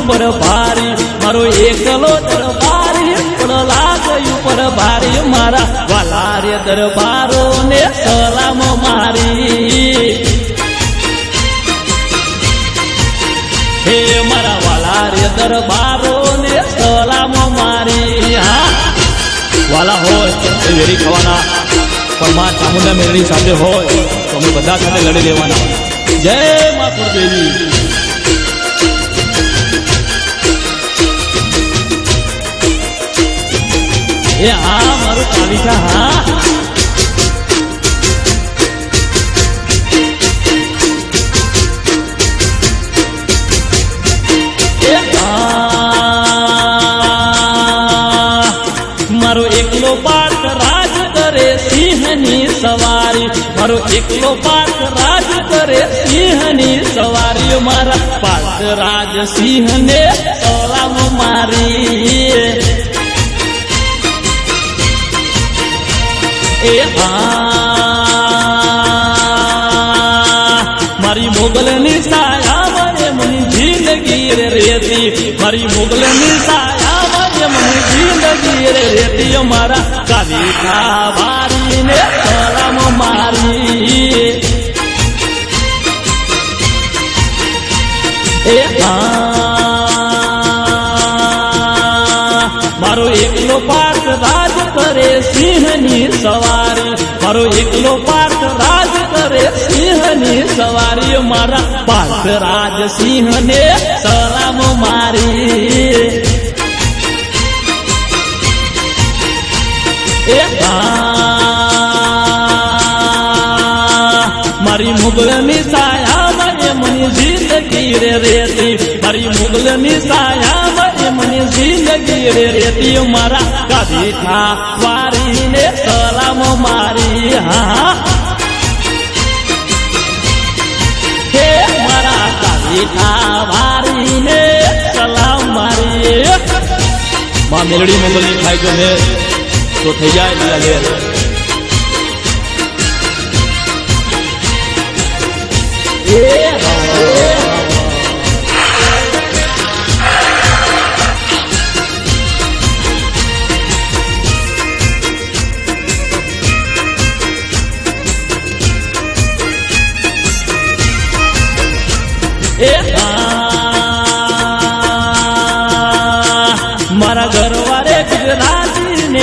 ઉપર ભારી મારો એકલો દરબારી પણ લાગ્યું પર ભારી મારા વાલા રે દરબારો ને સલામ મારી હે મારા વાલા રે દરબારો ને સલામ મારી હા વાલા હોય એ વેરી ખાવાના પણ માં ચામુંડા મેળવી સાથે હોય તો અમે બધા સાથે લડી લેવાના જય મા કુળદેવી એ હા મારું કાલિકા હા મારો એકલો પાર્થ રાજ કરે સિંહની સવારી મારો એકલો પાર્થ રાજ કરે સિંહની સવારી મારા પાર્થ રાજ સિંહને સલામ મારી એ મારી મોગલની સાયા મને મની જિંદગી રે રેતી મારી મોગલની સાયા મને મની જિંદગી રે રેતી મારા કાલિકા વારીને સલામ મારી એ મારો એકલો પાર્થ રાજ કરે સિંહની સવારી મારો એકલો પાર્થ રાજ કરે સિંહની સવારી મારા પાર્થ રાજ સિંહને સલામ મારી એ મારી મુગલની સાયા મને જિંદગી રે રેતી મારી મુગલની સાયા મને જિંદગી રે રેતી મારા કાલિકા વારીને સલામ મારી હા હે મારા કાલિકા વારીને સલામ મારી માં મેલડી મોગલની થાય જો ને તો થઈ જાય લીલા મારા ઘરવાળે ગુજરાત